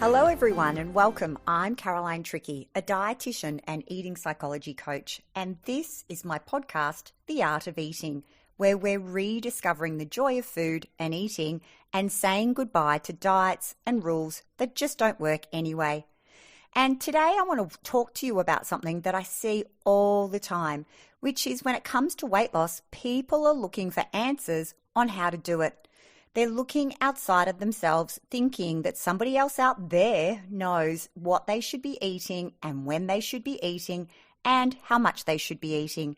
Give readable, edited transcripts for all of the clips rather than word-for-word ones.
Hello everyone and welcome. I'm Caroline Tricky, a dietitian and eating psychology coach, and this is my podcast, The Art of Eating, where we're rediscovering the joy of food and eating and saying goodbye to diets and rules that just don't work anyway. And today I want to talk to you about something that I see all the time, which is when it comes to weight loss, people are looking for answers on how to do it. They're looking outside of themselves, thinking that somebody else out there knows what they should be eating and when they should be eating and how much they should be eating.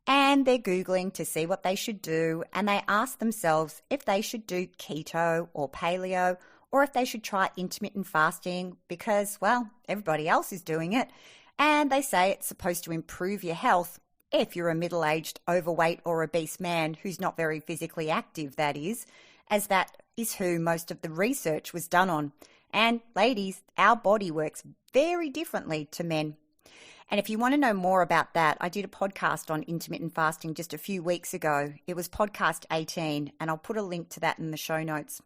And they're Googling to see what they should do, and they ask themselves if they should do keto or paleo or if they should try intermittent fasting because, well, everybody else is doing it. And they say it's supposed to improve your health if you're a middle-aged, overweight or obese man who's not very physically active, that is, as that is who most of the research was done on. And ladies, our body works very differently to men. And if you want to know more about that, I did a podcast on intermittent fasting just a few weeks ago. It was podcast 18, and I'll put a link to that in the show notes.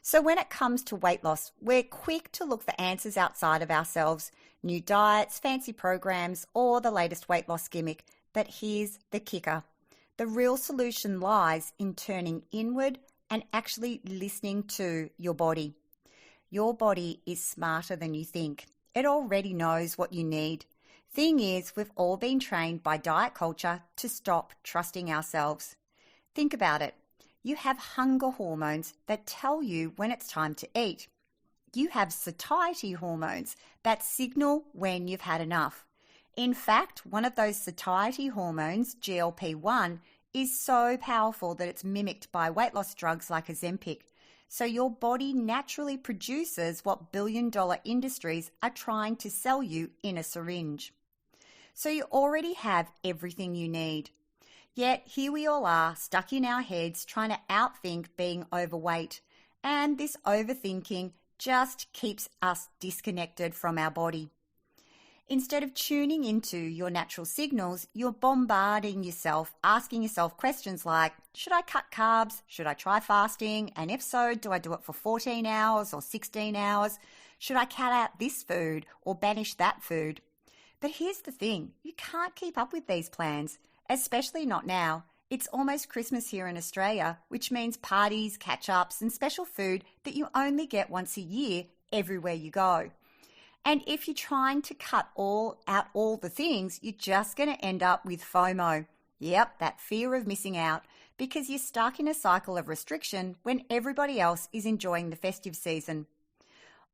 So when it comes to weight loss, we're quick to look for answers outside of ourselves, new diets, fancy programs, or the latest weight loss gimmick. But here's the kicker. The real solution lies in turning inward and actually listening to your body. Your body is smarter than you think. It already knows what you need. Thing is, we've all been trained by diet culture to stop trusting ourselves. Think about it. You have hunger hormones that tell you when it's time to eat. You have satiety hormones that signal when you've had enough. In fact, one of those satiety hormones, GLP-1, is so powerful that it's mimicked by weight loss drugs like Ozempic. So your body naturally produces what billion-dollar industries are trying to sell you in a syringe. So you already have everything you need. Yet here we all are, stuck in our heads, trying to outthink being overweight. And this overthinking just keeps us disconnected from our body. Instead of tuning into your natural signals, you're bombarding yourself, asking yourself questions like, should I cut carbs? Should I try fasting? And if so, do I do it for 14 hours or 16 hours? Should I cut out this food or banish that food? But here's the thing, you can't keep up with these plans, especially not now. It's almost Christmas here in Australia, which means parties, catch-ups and special food that you only get once a year everywhere you go. And if you're trying to cut out all the things, you're just going to end up with FOMO. Yep, that fear of missing out, because you're stuck in a cycle of restriction when everybody else is enjoying the festive season.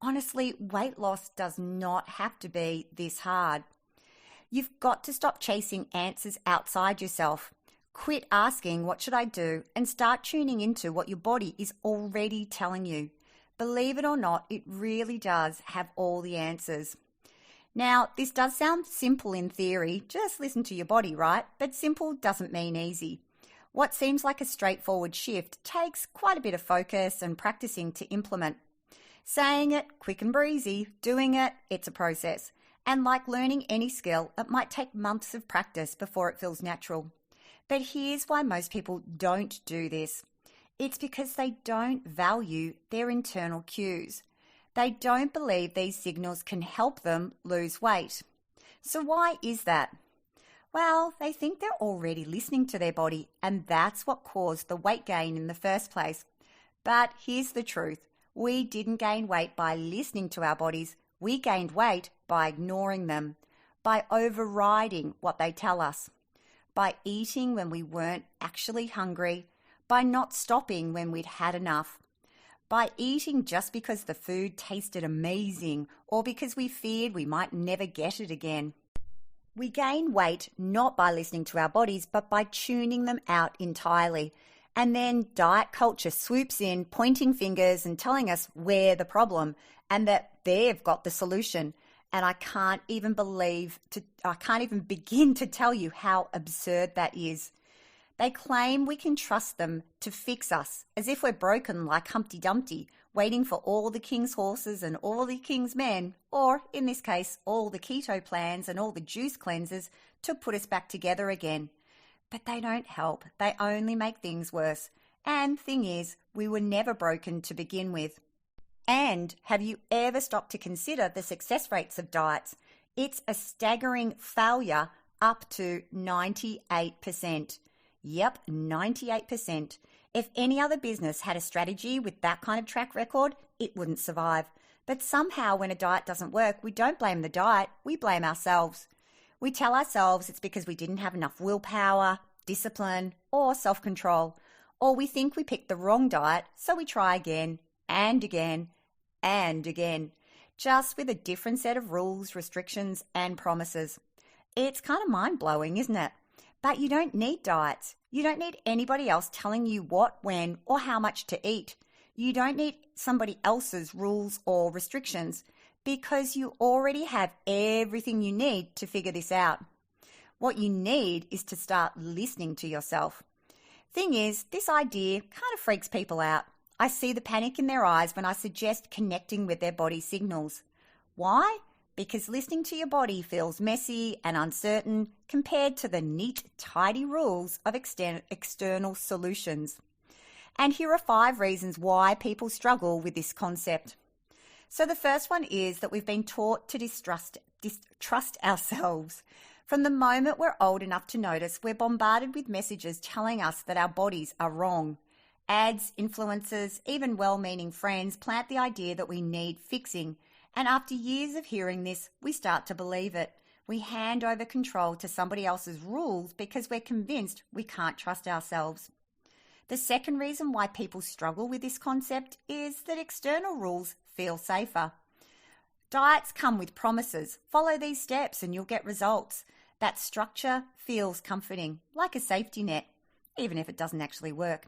Honestly, weight loss does not have to be this hard. You've got to stop chasing answers outside yourself. Quit asking, what should I do? And start tuning into what your body is already telling you. Believe it or not, it really does have all the answers. Now, this does sound simple in theory, just listen to your body, right? But simple doesn't mean easy. What seems like a straightforward shift takes quite a bit of focus and practicing to implement. Saying it, quick and breezy. Doing it, it's a process. And like learning any skill, it might take months of practice before it feels natural. But here's why most people don't do this. It's because they don't value their internal cues. They don't believe these signals can help them lose weight. So why is that? Well, they think they're already listening to their body, and that's what caused the weight gain in the first place. But here's the truth. We didn't gain weight by listening to our bodies. We gained weight by ignoring them, by overriding what they tell us, by eating when we weren't actually hungry, by not stopping when we'd had enough, by eating just because the food tasted amazing or because we feared we might never get it again. We gain weight not by listening to our bodies, but by tuning them out entirely. And then diet culture swoops in, pointing fingers and telling us we're the problem and that they've got the solution. And I can't even begin to tell you how absurd that is. They claim we can trust them to fix us, as if we're broken like Humpty Dumpty, waiting for all the king's horses and all the king's men, or in this case, all the keto plans and all the juice cleansers to put us back together again. But they don't help. They only make things worse. And thing is, we were never broken to begin with. And have you ever stopped to consider the success rates of diets? It's a staggering failure up to 98%. Yep, 98%. If any other business had a strategy with that kind of track record, it wouldn't survive. But somehow when a diet doesn't work, we don't blame the diet, we blame ourselves. We tell ourselves it's because we didn't have enough willpower, discipline, or self-control. Or we think we picked the wrong diet, so we try again and again and again, just with a different set of rules, restrictions, and promises. It's kind of mind-blowing, isn't it? But you don't need diets. You don't need anybody else telling you what, when, or how much to eat. You don't need somebody else's rules or restrictions because you already have everything you need to figure this out. What you need is to start listening to yourself. Thing is, this idea kind of freaks people out. I see the panic in their eyes when I suggest connecting with their body signals. Why? Because listening to your body feels messy and uncertain compared to the neat, tidy rules of external solutions. And here are 5 reasons why people struggle with this concept. So the first one is that we've been taught to distrust ourselves. From the moment we're old enough to notice, we're bombarded with messages telling us that our bodies are wrong. Ads, influencers, even well-meaning friends plant the idea that we need fixing. And after years of hearing this, we start to believe it. We hand over control to somebody else's rules because we're convinced we can't trust ourselves. The second reason why people struggle with this concept is that external rules feel safer. Diets come with promises. Follow these steps and you'll get results. That structure feels comforting, like a safety net, even if it doesn't actually work.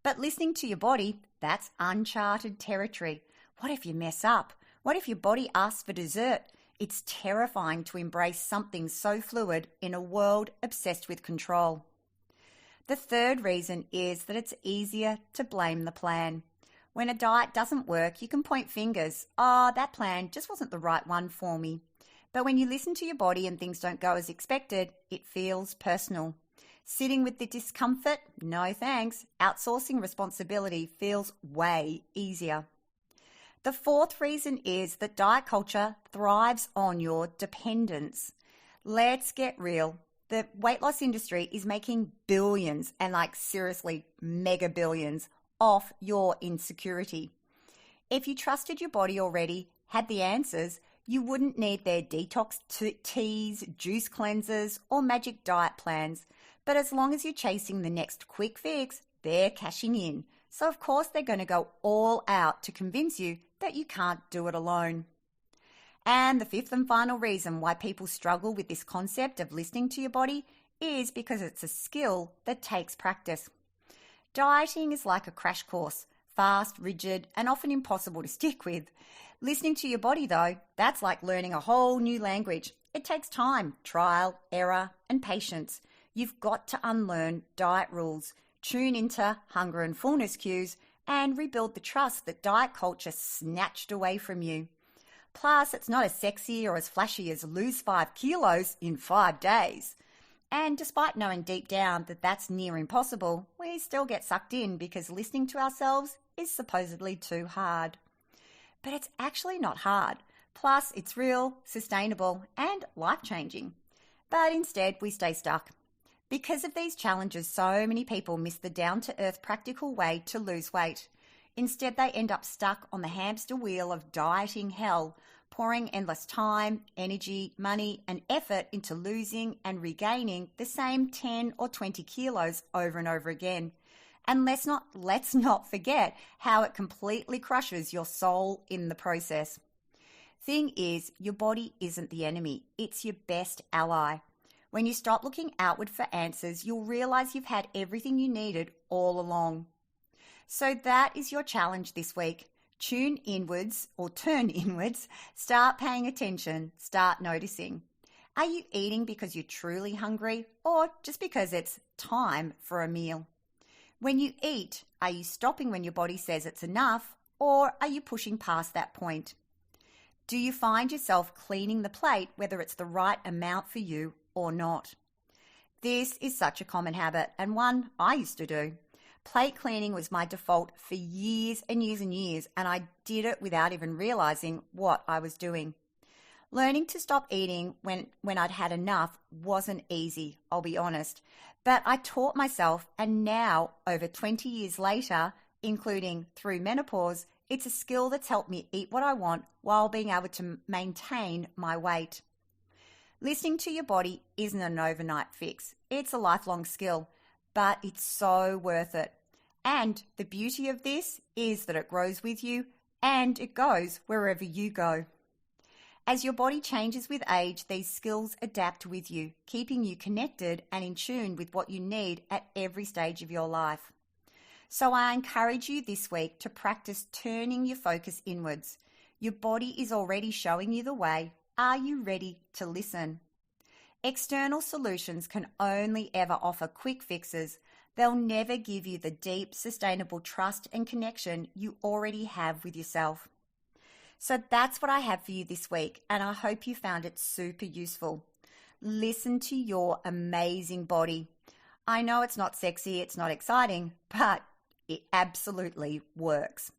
But listening to your body, that's uncharted territory. What if you mess up? What if your body asks for dessert? It's terrifying to embrace something so fluid in a world obsessed with control. The third reason is that it's easier to blame the plan. When a diet doesn't work, you can point fingers. Oh, that plan just wasn't the right one for me. But when you listen to your body and things don't go as expected, it feels personal. Sitting with the discomfort? No thanks. Outsourcing responsibility feels way easier. The fourth reason is that diet culture thrives on your dependence. Let's get real. The weight loss industry is making billions, and seriously, mega billions, off your insecurity. If you trusted your body already, had the answers, you wouldn't need their detox teas, juice cleansers, or magic diet plans. But as long as you're chasing the next quick fix, they're cashing in. So of course they're going to go all out to convince you that you can't do it alone. And the fifth and final reason why people struggle with this concept of listening to your body is because it's a skill that takes practice. Dieting is like a crash course, fast, rigid, and often impossible to stick with. Listening to your body, though, that's like learning a whole new language. It takes time, trial, error, and patience. You've got to unlearn diet rules, tune into hunger and fullness cues, and rebuild the trust that diet culture snatched away from you. Plus, it's not as sexy or as flashy as lose 5 kilos in 5 days. And despite knowing deep down that that's near impossible, we still get sucked in because listening to ourselves is supposedly too hard. But it's actually not hard. Plus, it's real, sustainable, and life-changing. But instead, we stay stuck. Because of these challenges, so many people miss the down-to-earth practical way to lose weight. Instead, they end up stuck on the hamster wheel of dieting hell, pouring endless time, energy, money, and effort into losing and regaining the same 10 or 20 kilos over and over again. And let's not forget how it completely crushes your soul in the process. Thing is, your body isn't the enemy. It's your best ally. When you stop looking outward for answers, you'll realize you've had everything you needed all along. So that is your challenge this week. Tune inwards or turn inwards, start paying attention, start noticing. Are you eating because you're truly hungry or just because it's time for a meal? When you eat, are you stopping when your body says it's enough or are you pushing past that point? Do you find yourself cleaning the plate whether it's the right amount for you or not? This is such a common habit and one I used to do. Plate cleaning was my default for years and years and years, and I did it without even realizing what I was doing. Learning to stop eating when I'd had enough wasn't easy, I'll be honest. But I taught myself, and now, over 20 years later, including through menopause, it's a skill that's helped me eat what I want while being able to maintain my weight. Listening to your body isn't an overnight fix. It's a lifelong skill, but it's so worth it. And the beauty of this is that it grows with you and it goes wherever you go. As your body changes with age, these skills adapt with you, keeping you connected and in tune with what you need at every stage of your life. So I encourage you this week to practice turning your focus inwards. Your body is already showing you the way. Are you ready to listen? External solutions can only ever offer quick fixes. They'll never give you the deep, sustainable trust and connection you already have with yourself. So that's what I have for you this week, and I hope you found it super useful. Listen to your amazing body. I know it's not sexy, it's not exciting, but it absolutely works.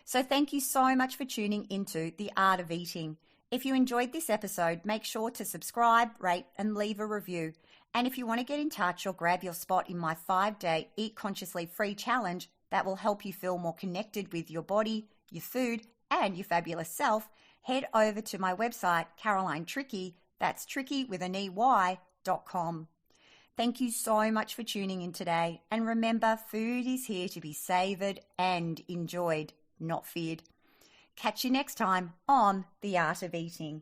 So thank you so much for tuning into The Art of Eating. If you enjoyed this episode, make sure to subscribe, rate, and leave a review. And if you want to get in touch or grab your spot in my 5-day Eat Consciously free challenge that will help you feel more connected with your body, your food, and your fabulous self, head over to my website, Caroline Trickey, that's tricky with an EY.com. Thank you so much for tuning in today. And remember, food is here to be savoured and enjoyed, not feared. Catch you next time on The Art of Eating.